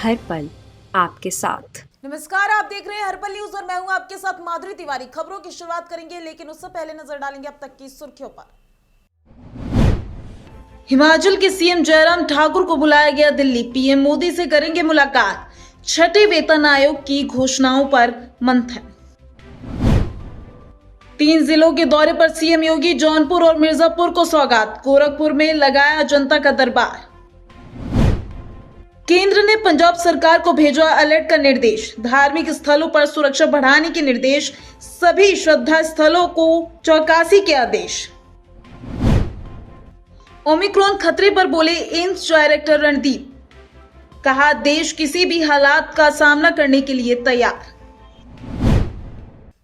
हर पल आपके साथ। नमस्कार, आप देख रहे हैं हर्पल न्यूज और मैं हूं आपके साथ माधुरी तिवारी। खबरों की शुरुआत करेंगे, लेकिन उससे पहले नजर डालेंगे अब तक की सुर्खियों पर। हिमाचल के सीएम जयराम ठाकुर को बुलाया गया दिल्ली, पीएम मोदी से करेंगे मुलाकात। छठे वेतन आयोग की घोषणाओं पर मंथन। 3 जिलों के दौरे पर सीएम योगी जौनपुर और मिर्जापुर को सौगात। गोरखपुर में लगाया जनता का दरबार। केंद्र ने पंजाब सरकार को भेजा अलर्ट का निर्देश। धार्मिक स्थलों पर सुरक्षा बढ़ाने के निर्देश। सभी श्रद्धा स्थलों को चौकसी के आदेश। ओमिक्रॉन खतरे पर बोले एम्स डायरेक्टर रणदीप। कहा, देश किसी भी हालात का सामना करने के लिए तैयार।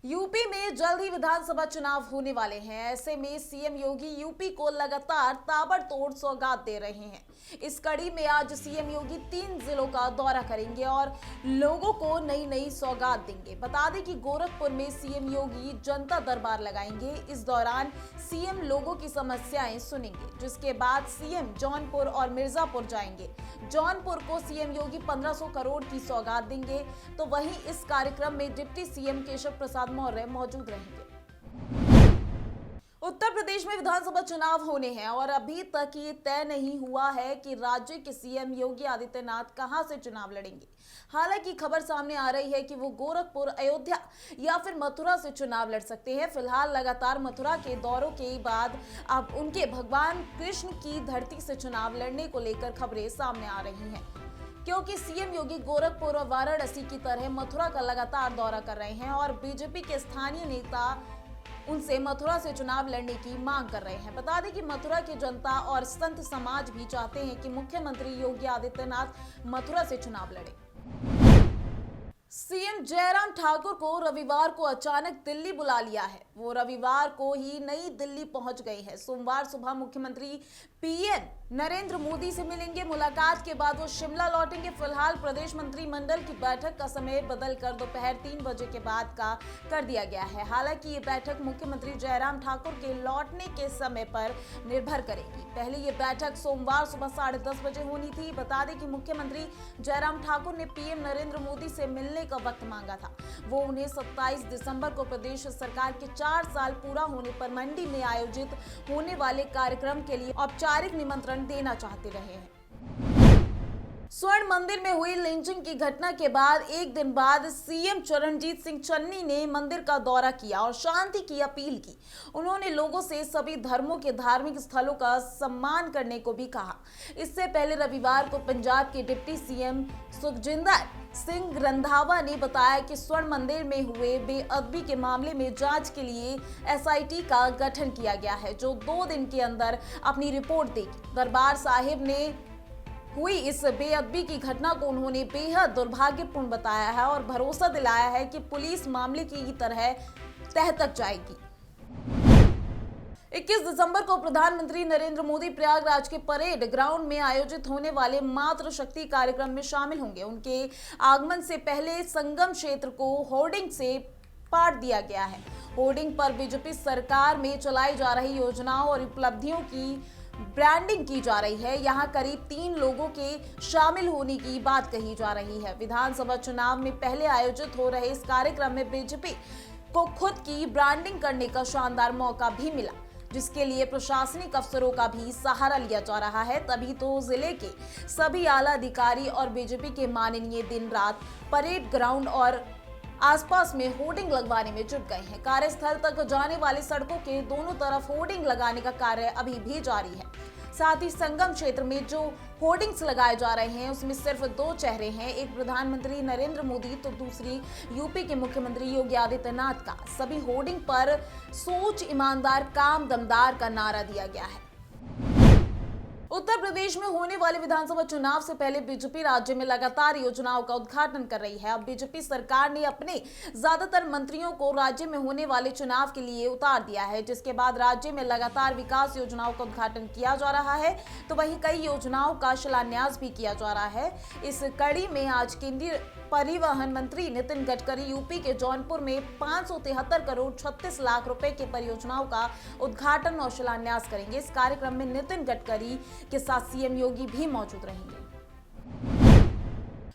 यूपी में जल्द ही विधानसभा चुनाव होने वाले हैं। ऐसे में सीएम योगी यूपी को लगातार ताबड़तोड़ सौगात दे रहे हैं। इस कड़ी में आज सीएम योगी 3 जिलों का दौरा करेंगे और लोगों को नई नई सौगात देंगे। बता दें कि गोरखपुर में सीएम योगी जनता दरबार लगाएंगे। इस दौरान सीएम लोगों की समस्याएं सुनेंगे, जिसके बाद सीएम जौनपुर और मिर्जापुर जाएंगे। जौनपुर को सीएम योगी 1500 करोड़ की सौगात देंगे, तो वहीं इस कार्यक्रम में डिप्टी सीएम केशव प्रसाद मौर्य मौजूद रहेंगे। उत्तर प्रदेश में विधानसभा चुनाव होने हैं और अभी तक ये तय नहीं हुआ है कि राज्य के सीएम योगी आदित्यनाथ कहां से चुनाव लड़ेंगे। हालांकि खबर सामने आ रही है कि वो गोरखपुर, अयोध्या या फिर मथुरा से चुनाव लड़ सकते हैं। फिलहाल लगातार मथुरा के दौरों के बाद अब उनके भगवान कृष्ण की धरती से चुनाव लड़ने को लेकर खबरें सामने आ रही हैं, क्योंकि सीएम योगी गोरखपुर और वाराणसी की तरह मथुरा का लगातार दौरा कर रहे हैं और बीजेपी के स्थानीय नेता उनसे मथुरा से चुनाव लड़ने की मांग कर रहे हैं। बता दें कि मथुरा की जनता और संत समाज भी चाहते हैं कि मुख्यमंत्री योगी आदित्यनाथ मथुरा से चुनाव लड़े। सीएम जयराम ठाकुर को रविवार को अचानक दिल्ली बुला लिया है। वो रविवार को ही नई दिल्ली पहुंच गए हैं। सोमवार सुबह मुख्यमंत्री पीएम नरेंद्र मोदी से मिलेंगे। मुलाकात के बाद वो शिमला लौटेंगे। फिलहाल प्रदेश मंत्रिमंडल की बैठक का समय बदलकर दोपहर 3 बजे के बाद का कर दिया गया है। हालांकि ये बैठक मुख्यमंत्री जयराम ठाकुर के लौटने के समय पर निर्भर करेगी। पहले ये बैठक सोमवार सुबह 10:30 बजे होनी थी। बता दें कि मुख्यमंत्री जयराम ठाकुर ने पीएम नरेंद्र मोदी से मिलने का वक्त मांगा था। वो उन्हें 27 दिसंबर को प्रदेश सरकार के 4 साल पूरा होने पर मंडी में आयोजित होने वाले कार्यक्रम के लिए औपचारिक निमंत्रण देना चाहते रहे हैं। स्वर्ण मंदिर में हुई लिंचिंग की घटना के बाद एक दिन बाद सीएम चरणजीत सिंह चन्नी ने मंदिर का दौरा किया और शांति की अपील की। उन्होंने लोगों से सभी धर्मों के धार्मिक स्थलों का सम्मान करने को भी कहा। इससे पहले रविवार को पंजाब के डिप्टी सीएम सुखजिंदर सिंह रंधावा ने बताया कि स्वर्ण मंदिर में हुए बेअदबी के मामले में जांच के लिए एसआईटी का गठन किया गया है, जो 2 दिन के अंदर अपनी रिपोर्ट देगी। दरबार साहिब ने हुई इस बेअदबी की घटना को उन्होंने बेहद दुर्भाग्यपूर्ण बताया है और भरोसा दिलाया है कि पुलिस मामले की तरह तह तक जाएगी। 21 दिसंबर को प्रधानमंत्री नरेंद्र मोदी प्रयागराज के परेड ग्राउंड में आयोजित होने वाले मातृशक्ति कार्यक्रम में शामिल होंगे। उनके आगमन से पहले संगम क्षेत्र को होर्डिंग से पाट दिया गया है। होर्डिंग पर बीजेपी सरकार में चलाई जा रही योजनाओं और उपलब्धियों की ब्रांडिंग की जा रही है। यहाँ करीब 3 लोगों के शामिल होने की बात कही जा रही है। विधानसभा चुनाव में पहले आयोजित हो रहे इस कार्यक्रम में बीजेपी को खुद की ब्रांडिंग करने का शानदार मौका भी मिला, जिसके लिए प्रशासनिक अफसरों का भी सहारा लिया जा रहा है। तभी तो जिले के सभी आला अधिकारी और बीजेपी के माननीय दिन रात परेड ग्राउंड और आसपास में होर्डिंग लगवाने में जुट गए हैं। कार्यस्थल तक जाने वाली सड़कों के दोनों तरफ होर्डिंग लगाने का कार्य अभी भी जारी है। साथ ही संगम क्षेत्र में जो होर्डिंग्स लगाए जा रहे हैं उसमें सिर्फ 2 चेहरे हैं, एक प्रधानमंत्री नरेंद्र मोदी तो दूसरी यूपी के मुख्यमंत्री योगी आदित्यनाथ का। सभी होर्डिंग पर सोच ईमानदार, काम दमदार का नारा दिया गया है। उत्तर प्रदेश में होने वाले विधानसभा चुनाव से पहले बीजेपी राज्य में लगातार योजनाओं का उद्घाटन कर रही है। अब बीजेपी सरकार ने अपने ज्यादातर मंत्रियों को राज्य में होने वाले चुनाव के लिए उतार दिया है, जिसके बाद राज्य में लगातार विकास योजनाओं का उद्घाटन किया जा रहा है, तो वहीं कई योजनाओं का शिलान्यास भी किया जा रहा है। इस कड़ी में आज केंद्रीय परिवहन मंत्री नितिन गडकरी यूपी के जौनपुर में 573 करोड़ 36 लाख रुपए के परियोजनाओं का उद्घाटन और शिलान्यास करेंगे। इस कार्यक्रम में नितिन गडकरी के साथ सीएम योगी भी मौजूद रहेंगे।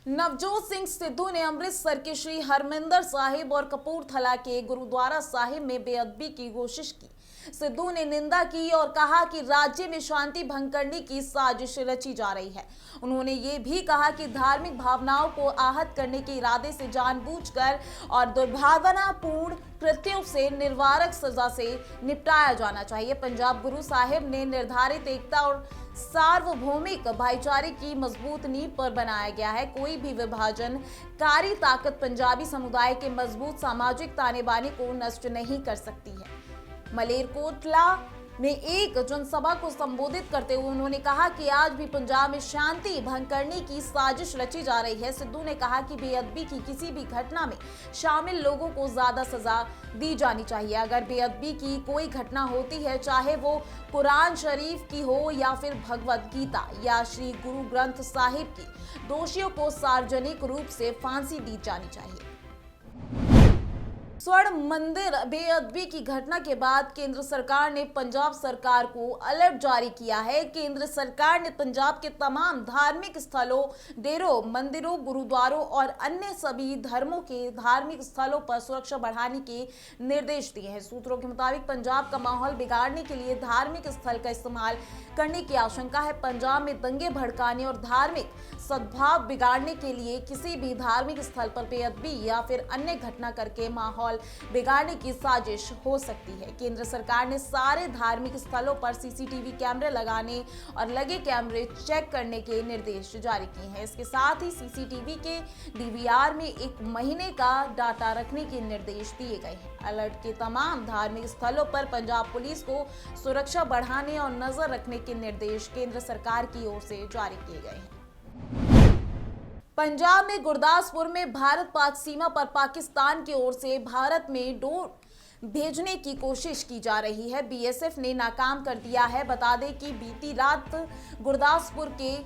नवजोत सिंह सिद्धू ने अमृतसर के श्री हरमिंदर साहिब और कपूरथला के गुरुद्वारा साहिब में बेअदबी की कोशिश की। सिद्धू ने निंदा की और कहा कि राज्य में शांति भंग करने की साजिश रची जा रही है। उन्होंने ये भी कहा कि धार्मिक भावनाओं को आहत करने के इरादे से जानबूझकर और दुर्भावनापूर्ण कृत्यों से निर्वारक सजा से निपटाया जाना चाहिए। पंजाब गुरु साहिब ने निर्धारित एकता और सार्वभौमिक भाईचारे की मजबूत नींव पर बनाया गया है। कोई भी विभाजनकारी ताकत पंजाबी समुदाय के मजबूत सामाजिक ताने बाने को नष्ट नहीं कर सकती है। मलेरकोटला में एक जनसभा को संबोधित करते हुए उन्होंने कहा कि आज भी पंजाब में शांति भंग करने की साजिश रची जा रही है। सिद्धू ने कहा कि बेअदबी की किसी भी घटना में शामिल लोगों को ज्यादा सजा दी जानी चाहिए। अगर बेअदबी की कोई घटना होती है, चाहे वो कुरान शरीफ की हो या फिर भगवत गीता या श्री गुरु ग्रंथ साहिब की, दोषियों को सार्वजनिक रूप से फांसी दी जानी चाहिए। स्वर्ण मंदिर बेअदबी की घटना के बाद केंद्र सरकार ने पंजाब सरकार को अलर्ट जारी किया है। केंद्र सरकार ने पंजाब के तमाम धार्मिक स्थलों, डेरों, मंदिरों, गुरुद्वारों और अन्य सभी धर्मों के धार्मिक स्थलों पर सुरक्षा बढ़ाने के निर्देश दिए हैं। सूत्रों के मुताबिक पंजाब का माहौल बिगाड़ने के लिए धार्मिक स्थल का इस्तेमाल करने की आशंका है। पंजाब में दंगे भड़काने और धार्मिक सद्भाव बिगाड़ने के लिए किसी भी धार्मिक स्थल पर बेअदबी या फिर अन्य घटना करके माहौल बिगाड़ने की साजिश हो सकती है। केंद्र सरकार ने सारे धार्मिक स्थलों पर सीसीटीवी कैमरे लगाने और लगे कैमरे चेक करने के निर्देश जारी किए हैं। इसके साथ ही सीसीटीवी के डीवीआर में 1 महीने का डाटा रखने के निर्देश दिए गए हैं। अलर्ट के तमाम धार्मिक स्थलों पर पंजाब पुलिस को सुरक्षा बढ़ाने और नजर रखने के निर्देश केंद्र सरकार की ओर से जारी किए गए हैं। पंजाब में गुरदासपुर में भारत पाक सीमा पर पाकिस्तान की ओर से भारत में ड्रोन भेजने की कोशिश की जा रही है। बीएसएफ ने नाकाम कर दिया है। बता दें कि बीती रात गुरदासपुर के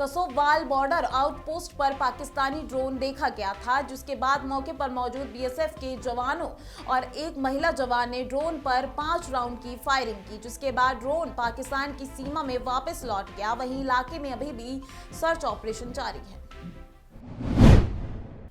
कसोवाल बॉर्डर आउटपोस्ट पर पाकिस्तानी ड्रोन देखा गया था, जिसके बाद मौके पर मौजूद बीएसएफ के जवानों और एक महिला जवान ने ड्रोन पर 5 राउंड की फायरिंग की, जिसके बाद ड्रोन पाकिस्तान की सीमा में वापस लौट गया। वहीं इलाके में अभी भी सर्च ऑपरेशन जारी है।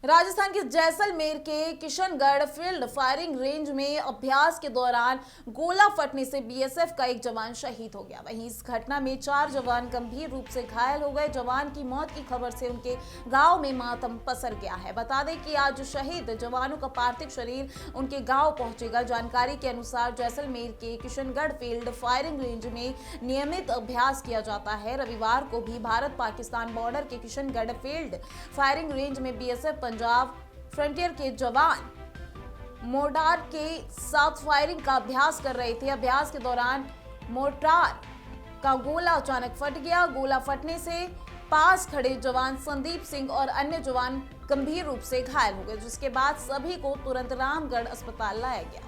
राजस्थान के जैसलमेर के किशनगढ़ फील्ड फायरिंग रेंज में अभ्यास के दौरान गोला फटने से बीएसएफ का एक जवान शहीद हो गया। वहीं इस घटना में 4 जवान गंभीर रूप से घायल हो गए। जवान की मौत की खबर से उनके गांव में मातम पसर गया है। बता दें कि आज शहीद जवानों का पार्थिव शरीर उनके गांव पहुंचेगा। जानकारी के अनुसार जैसलमेर के किशनगढ़ फील्ड फायरिंग रेंज में नियमित अभ्यास किया जाता है। रविवार को भी भारत पाकिस्तान बॉर्डर के किशनगढ़ फील्ड फायरिंग रेंज में बीएसएफ पंजाब फ्रंटियर के जवान मोर्टार के साथ फायरिंग का अभ्यास कर रहे थे। अभ्यास के दौरान मोर्टार का गोला अचानक फट गया। गोला फटने से पास खड़े जवान संदीप सिंह और अन्य जवान गंभीर रूप से घायल हो गए, जिसके बाद सभी को तुरंत रामगढ़ अस्पताल लाया गया।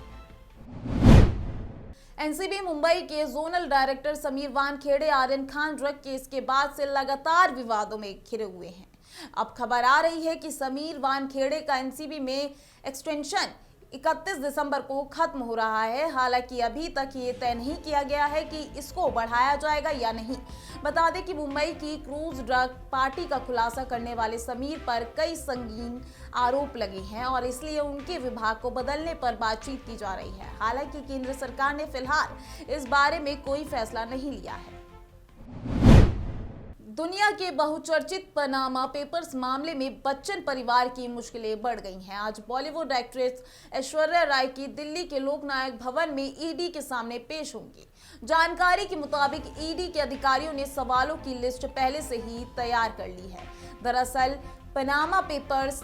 एनसीबी मुंबई के zonal director Sameer Wankhede Aryan Khan drug case के बाद से लगातार विवादों में घिरे हुए हैं। अब खबर आ रही है कि समीर वानखेड़े का एनसीबी में एक्सटेंशन 31 दिसंबर को खत्म हो रहा है। हालांकि अभी तक ये तय नहीं किया गया है कि इसको बढ़ाया जाएगा या नहीं। बता दें कि मुंबई की क्रूज ड्रग पार्टी का खुलासा करने वाले समीर पर कई संगीन आरोप लगे हैं और इसलिए उनके विभाग को बदलने पर बातचीत की जा रही है। हालांकि केंद्र सरकार ने फिलहाल इस बारे में कोई फैसला नहीं लिया है। दुनिया के बहुचर्चित पनामा पेपर्स मामले में बच्चन परिवार की मुश्किलें बढ़ गई हैं। आज बॉलीवुड एक्ट्रेस ऐश्वर्या राय की दिल्ली के लोकनायक भवन में ईडी के सामने पेश होंगी। जानकारी के मुताबिक ईडी के अधिकारियों ने सवालों की लिस्ट पहले से ही तैयार कर ली है। दरअसल पनामा पेपर्स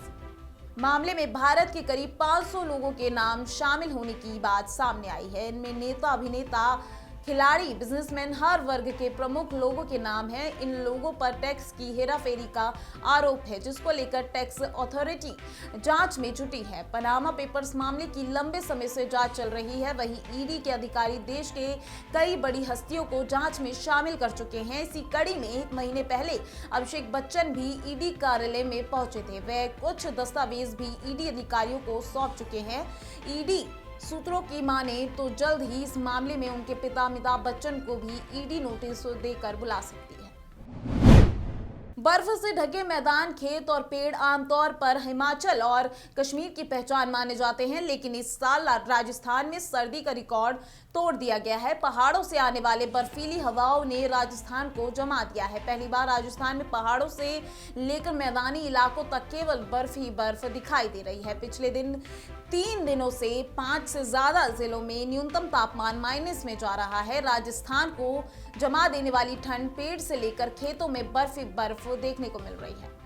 मामले में भारत के करीब 500 लोगों के नाम शामिल होने की बात सामने आई है। इनमें नेता, अभिनेता, खिलाड़ी, बिजनेसमैन, हर वर्ग के प्रमुख लोगों के नाम हैं। इन लोगों पर टैक्स की हेराफेरी का आरोप है, जिसको लेकर टैक्स अथॉरिटी जांच में जुटी है। पनामा पेपर्स मामले की लंबे समय से जांच चल रही है। वहीं ईडी के अधिकारी देश के कई बड़ी हस्तियों को जांच में शामिल कर चुके हैं। इसी कड़ी में 1 महीने पहले अभिषेक बच्चन भी ईडी कार्यालय में पहुंचे थे। वे कुछ दस्तावेज भी ईडी अधिकारियों को सौंप चुके हैं। ईडी सूत्रों की माने तो जल्द ही इस मामले में उनके पिता अमिताभ बच्चन को भी ईडी नोटिस देकर बुला सकती है। बर्फ से ढके मैदान, खेत और पेड़ आमतौर पर हिमाचल और कश्मीर की पहचान माने जाते हैं, लेकिन इस साल राजस्थान में सर्दी का रिकॉर्ड तोड़ दिया गया है। पहाड़ों से आने वाले बर्फीली हवाओं ने राजस्थान को जमा दिया है। पहली बार राजस्थान में पहाड़ों से लेकर मैदानी इलाकों तक केवल बर्फ ही बर्फ दिखाई दे रही है। पिछले 3 दिनों से 5 से ज्यादा जिलों में न्यूनतम तापमान माइनस में जा रहा है। राजस्थान को जमा देने वाली ठंड पेड़ से लेकर खेतों में बर्फ ही बर्फ देखने को मिल रही है।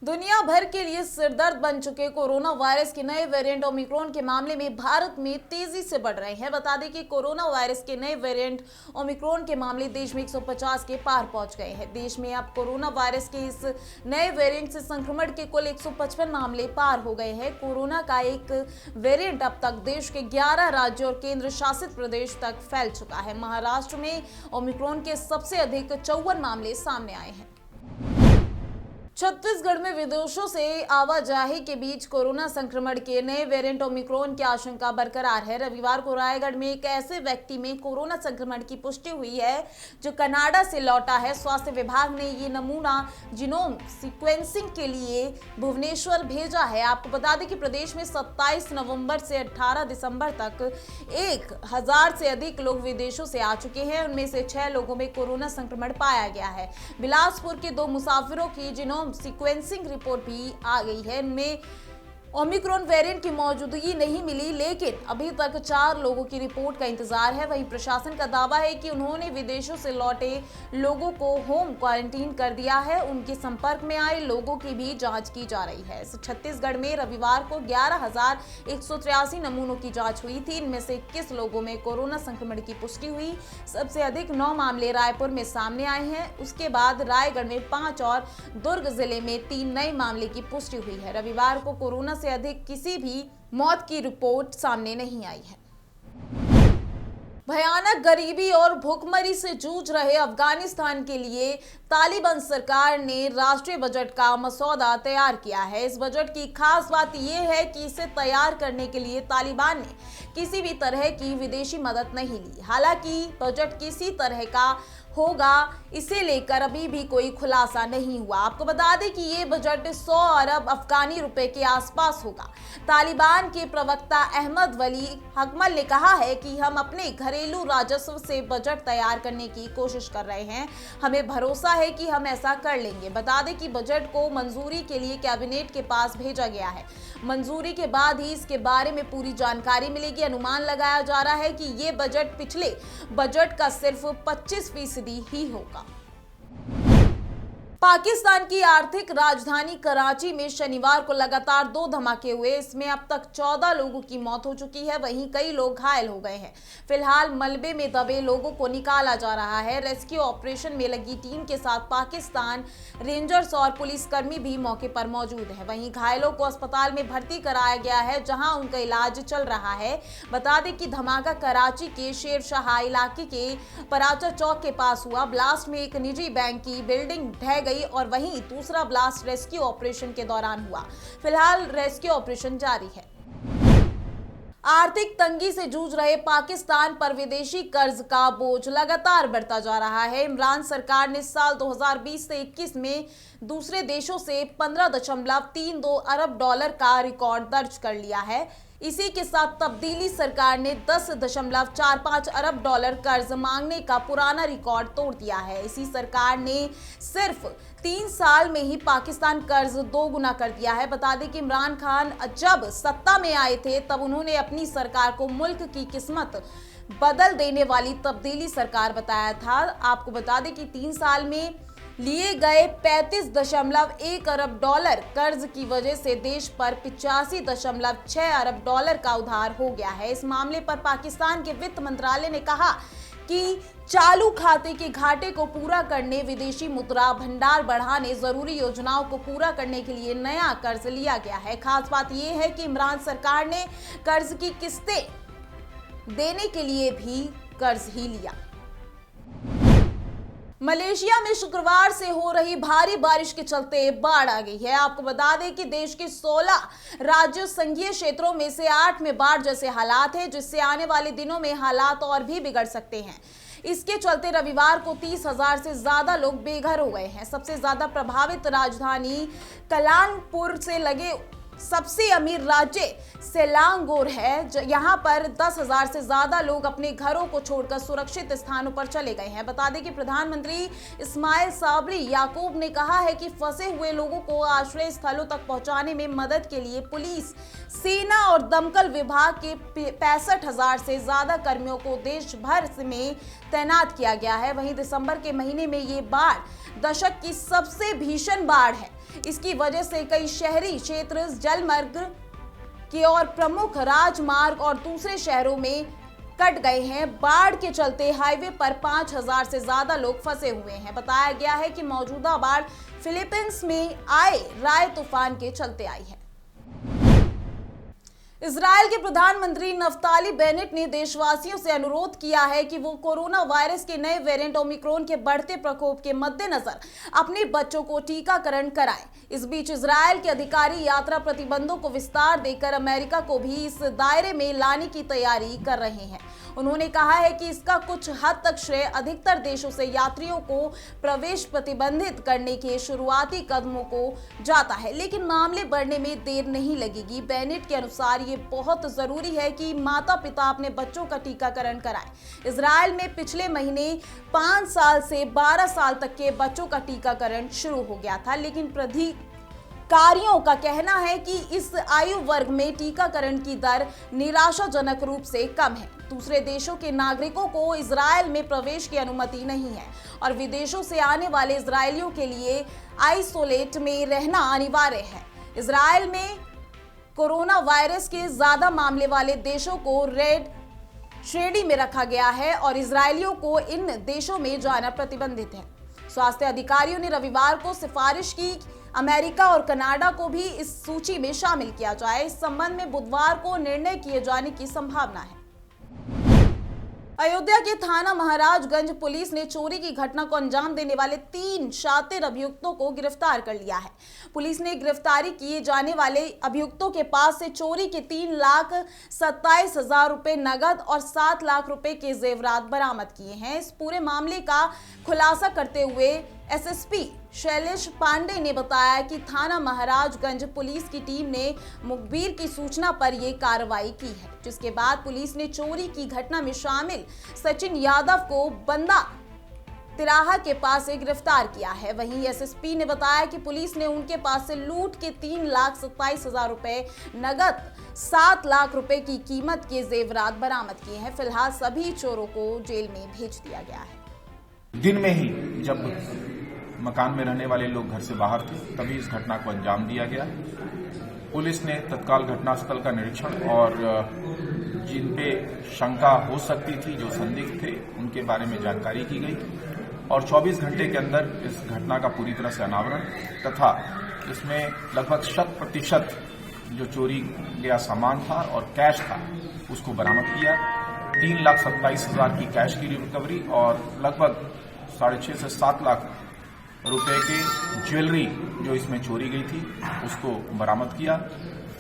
दुनिया भर के लिए सिरदर्द बन चुके कोरोना वायरस के नए वेरिएंट ओमिक्रॉन के मामले में भारत में तेजी से बढ़ रहे हैं। बता दें कि कोरोना वायरस के नए वेरिएंट ओमिक्रॉन के मामले देश में 150 के पार पहुंच गए हैं। देश में अब कोरोना वायरस के इस नए वेरिएंट से संक्रमण के कुल 155 मामले पार हो गए हैं। कोरोना का एक वेरिएंट अब तक देश के 11 राज्यों और केंद्र शासित प्रदेश तक फैल चुका है। महाराष्ट्र में ओमिक्रॉन के सबसे अधिक 54 मामले सामने आए हैं। छत्तीसगढ़ में विदेशों से आवाजाही के बीच कोरोना संक्रमण के नए वेरिएंट ओमिक्रॉन की आशंका बरकरार है। रविवार को रायगढ़ में एक ऐसे व्यक्ति में कोरोना संक्रमण की पुष्टि हुई है जो कनाडा से लौटा है। स्वास्थ्य विभाग ने ये नमूना जीनोम सीक्वेंसिंग के लिए भुवनेश्वर भेजा है। आपको बता दें कि प्रदेश में 27 नवंबर से 18 दिसंबर तक 1000 से अधिक लोग विदेशों से आ चुके हैं। उनमें से 6 लोगों में कोरोना संक्रमण पाया गया है। बिलासपुर के 2 मुसाफिरों की जीनोम सीक्वेंसिंग रिपोर्ट भी आ गई है। इनमें ओमिक्रॉन वेरिएंट की मौजूदगी नहीं मिली, लेकिन अभी तक 4 लोगों की रिपोर्ट का इंतजार है। वहीं प्रशासन का दावा है कि उन्होंने विदेशों से लौटे लोगों को होम क्वारंटीन कर दिया है। उनके संपर्क में आए लोगों की भी जांच की जा रही है। छत्तीसगढ़ में रविवार को 11,183 नमूनों की जांच हुई थी। इनमें से 21 लोगों में कोरोना संक्रमण की पुष्टि हुई। सबसे अधिक 9 मामले रायपुर में सामने आए हैं। उसके बाद रायगढ़ में 5 और दुर्ग जिले में 3 नए मामले की पुष्टि हुई है। रविवार को कोरोना से अधिक किसी भी मौत की रिपोर्ट सामने नहीं आई है। भयानक गरीबी और भूखमरी से जूझ रहे अफगानिस्तान के लिए तालिबान सरकार ने राष्ट्रीय बजट का मसौदा तैयार किया है। इस बजट की खास बात यह है कि इसे तैयार करने के लिए तालिबान ने किसी भी तरह की विदेशी मदद नहीं ली। हालांकि बजट किसी तरह का होगा, इसे लेकर अभी भी कोई खुलासा नहीं हुआ। आपको बता दें कि ये बजट 100 अरब अफगानी रुपए के आसपास होगा। तालिबान के प्रवक्ता अहमद वली हकमल ने कहा है कि हम अपने घरेलू राजस्व से बजट तैयार करने की कोशिश कर रहे हैं। हमें भरोसा है कि हम ऐसा कर लेंगे। बता दें कि बजट को मंजूरी के लिए कैबिनेट के पास भेजा गया है। मंजूरी के बाद ही इसके बारे में पूरी जानकारी मिलेगी। अनुमान लगाया जा रहा है कि ये बजट पिछले बजट का सिर्फ 25% ही होगा। पाकिस्तान की आर्थिक राजधानी कराची में शनिवार को लगातार 2 धमाके हुए। इसमें अब तक 14 लोगों की मौत हो चुकी है, वहीं कई लोग घायल हो गए हैं। फिलहाल मलबे में दबे लोगों को निकाला जा रहा है। रेस्क्यू ऑपरेशन में लगी टीम के साथ पाकिस्तान रेंजर्स और पुलिसकर्मी भी मौके पर मौजूद है। वहीं घायलों को अस्पताल में भर्ती कराया गया है, जहां उनका इलाज चल रहा है। बता दें कि धमाका कराची के शेरशाह इलाके के पराचा चौक के पास हुआ। ब्लास्ट में एक निजी बैंक की बिल्डिंग ढह और वहीं दूसरा ब्लास्ट रेस्क्यू ऑपरेशन के दौरान हुआ। फिलहाल रेस्क्यू ऑपरेशन जारी है। आर्थिक तंगी से जूझ रहे पाकिस्तान पर विदेशी कर्ज का बोझ लगातार बढ़ता जा रहा है। इमरान सरकार ने साल 2020 से 21 में दूसरे देशों से 15.32 अरब डॉलर का रिकॉर्ड दर्ज कर लिया है। इसी के साथ तब्दीली सरकार ने 10.45 अरब डॉलर कर्ज मांगने का पुराना रिकॉर्ड तोड़ दिया है। इसी सरकार ने सिर्फ 3 साल में ही पाकिस्तान कर्ज 2 गुना कर दिया है। बता दें कि इमरान खान जब सत्ता में आए थे तब उन्होंने अपनी सरकार को मुल्क की किस्मत बदल देने वाली तब्दीली सरकार बताया था। आपको बता दें कि 3 साल में लिए गए 35.1 अरब डॉलर कर्ज की वजह से देश पर 85.6 अरब डॉलर का उधार हो गया है। इस मामले पर पाकिस्तान के वित्त मंत्रालय ने कहा कि चालू खाते के घाटे को पूरा करने, विदेशी मुद्रा भंडार बढ़ाने, जरूरी योजनाओं को पूरा करने के लिए नया कर्ज लिया गया है। खास बात यह है कि इमरान सरकार ने कर्ज की किस्तें देने के लिए भी कर्ज ही लिया। मलेशिया में शुक्रवार से हो रही भारी बारिश के चलते बाढ़ आ गई है। आपको बता दें कि देश के 16 राज्यों संघीय क्षेत्रों में से 8 में बाढ़ जैसे हालात हैं, जिससे आने वाले दिनों में हालात और भी बिगड़ सकते हैं। इसके चलते रविवार को 30,000 से ज्यादा लोग बेघर हो गए हैं। सबसे ज्यादा प्रभावित राजधानी कलानपुर से लगे सबसे अमीर राज्य सेलांगोर है। यहाँ पर 10,000 से ज्यादा लोग अपने घरों को छोड़कर सुरक्षित स्थानों पर चले गए हैं। बता दें कि प्रधानमंत्री इस्माइल साबरी याकूब ने कहा है कि फंसे हुए लोगों को आश्रय स्थलों तक पहुंचाने में मदद के लिए पुलिस, सेना और दमकल विभाग के 65,000 से ज्यादा कर्मियों को देश भर में तैनात किया गया है। वहीं दिसंबर के महीने में ये बाढ़ दशक की सबसे भीषण बाढ़ है। इसकी वजह से कई शहरी क्षेत्र जलमार्ग के और प्रमुख राजमार्ग और दूसरे शहरों में कट गए हैं। बाढ़ के चलते हाईवे पर 5,000 से ज्यादा लोग फंसे हुए हैं। बताया गया है कि मौजूदा बाढ़ फिलीपींस में आए राय तूफान के चलते आई है। इजरायल के प्रधानमंत्री नफ्ताली बेनेट ने देशवासियों से अनुरोध किया है कि वो कोरोना वायरस के नए वेरिएंट ओमिक्रॉन के बढ़ते प्रकोप के मद्देनजर अपने बच्चों को टीकाकरण कराएं। इस बीच इजरायल के अधिकारी यात्रा प्रतिबंधों को विस्तार देकर अमेरिका को भी इस दायरे में लाने की तैयारी कर रहे हैं। उन्होंने कहा है कि इसका कुछ हद तक श्रेय अधिकतर देशों से यात्रियों को प्रवेश प्रतिबंधित करने के शुरुआती कदमों को जाता है, लेकिन मामले बढ़ने में देर नहीं लगेगी। बेनेट के अनुसार ये बहुत जरूरी है कि माता पिता अपने बच्चों का टीकाकरण कराएं। इजरायल में पिछले महीने 5 साल से 12 साल तक के बच्चों का टीकाकरण शुरू हो गया था, लेकिन अधिकारियों का कहना है कि इस आयु वर्ग में टीकाकरण की दर निराशाजनक रूप से कम है। दूसरे देशों के नागरिकों को इजरायल में प्रवेश की अनुमति नहीं है और विदेशों से आने वाले इजरायलियों के लिए आइसोलेट में रहना अनिवार्य है। इजरायल में कोरोना वायरस के ज्यादा मामले वाले देशों को रेड श्रेणी में रखा गया है और इजरायलियों को इन देशों में जाना प्रतिबंधित है। स्वास्थ्य अधिकारियों ने रविवार को सिफारिश की अमेरिका और कनाडा को भी इस सूची में शामिल किया जाए। इस संबंध में बुधवार को निर्णय किए जाने की संभावना है। अयोध्या के थाना महाराजगंज पुलिस ने चोरी की घटना को अंजाम देने वाले 3 शातिर अभियुक्तों को गिरफ्तार कर लिया है। पुलिस ने गिरफ्तारी किए जाने वाले अभियुक्तों के पास से चोरी के 3,27,000 रुपए नगद और 7 लाख रुपए के जेवरात बरामद किए हैं। इस पूरे मामले का खुलासा करते हुए एसएसपी शैलेश पांडे ने बताया कि थाना महाराजगंज पुलिस की टीम ने मुखबिर की सूचना पर यह कार्रवाई की है, जिसके बाद पुलिस ने चोरी की घटना में शामिल सचिन यादव को बंदा तिराहा के पास से गिरफ्तार किया है। वहीं एसएसपी ने बताया कि पुलिस ने उनके पास से लूट के 3,27,000 रुपए नगद 7 लाख रुपए की कीमत के जेवरात बरामद किए हैं। फिलहाल सभी चोरों को जेल में भेज दिया गया है। दिन में ही जब मकान में रहने वाले लोग घर से बाहर थे, तभी इस घटना को अंजाम दिया गया। पुलिस ने तत्काल घटनास्थल का निरीक्षण और जिन पे शंका हो सकती थी, जो संदिग्ध थे, उनके बारे में जानकारी की गई और 24 घंटे के अंदर इस घटना का पूरी तरह से अनावरण तथा इसमें लगभग 100% जो चोरी गया सामान था और कैश था उसको बरामद किया। 3,27,000 की कैश की रिकवरी और लगभग 6.5 से 7 लाख रुपए के ज्वेलरी जो इसमें चोरी गई थी उसको बरामद किया।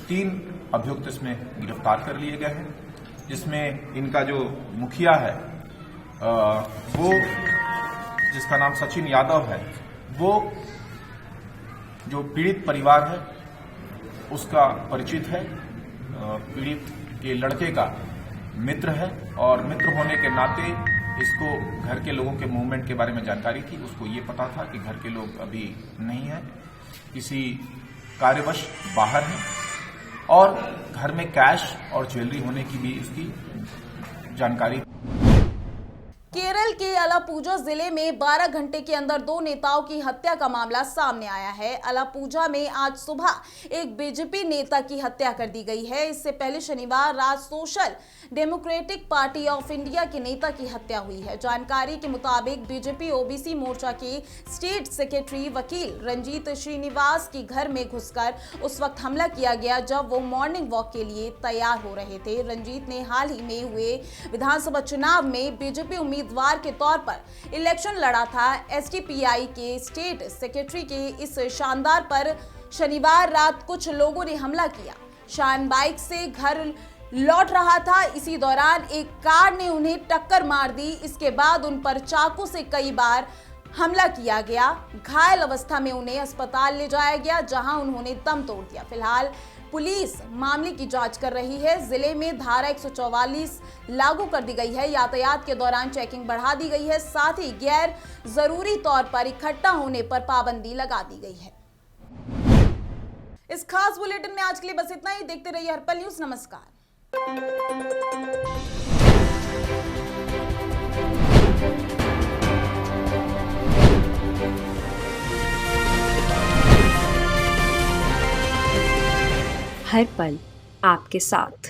3 अभियुक्त इसमें गिरफ्तार कर लिए गए हैं, जिसमें इनका जो मुखिया है वो जिसका नाम सचिन यादव है, वो जो पीड़ित परिवार है उसका परिचित है, पीड़ित के लड़के का मित्र है और मित्र होने के नाते इसको घर के लोगों के मूवमेंट के बारे में जानकारी थी। उसको ये पता था कि घर के लोग अभी नहीं है, किसी कार्यवश बाहर है और घर में कैश और ज्वेलरी होने की भी इसकी जानकारी। केरल के अलापुझा जिले में 12 घंटे के अंदर 2 नेताओं की हत्या का मामला सामने आया है। अलापुझा में आज सुबह एक बीजेपी नेता की हत्या कर दी गई है। इससे पहले शनिवार रात social democratic party of India के नेता की हत्या हुई है। जानकारी के मुताबिक बीजेपी ओबीसी मोर्चा के स्टेट सेक्रेटरी वकील रंजीत श्रीनिवास के घर में घुसकर उस वक्त हमला किया गया जब वो मॉर्निंग वॉक के लिए तैयार हो रहे थे। रंजीत ने हाल ही में हुए विधानसभा चुनाव में बीजेपी उम्मीदवार के तौर पर इलेक्शन लड़ा था। एसडीपीआई के स्टेट सेक्रेटरी के इस शानदार पर शनिवार रात कुछ लोगों ने हमला किया। शान बाइक से घर लौट रहा था। इसी दौरान एक कार ने उन्हें टक्कर मार दी। इसके बाद उन पर चाकू से कई बार हमला किया गया। घायल अवस्था में उन्हें अस्पताल ले जाया गया, जहां उन्होंने दम तोड़ दिया। फिलहाल पुलिस मामले की जांच कर रही है। जिले में धारा 144 लागू कर दी गई है। यातायात के दौरान चेकिंग बढ़ा दी गई है। साथ ही गैर जरूरी तौर पर इकट्ठा होने पर पाबंदी लगा दी गई है। इस खास बुलेटिन में आज के लिए बस इतना ही। देखते रहिए हर्पल न्यूज। नमस्कार। हर पल आपके साथ।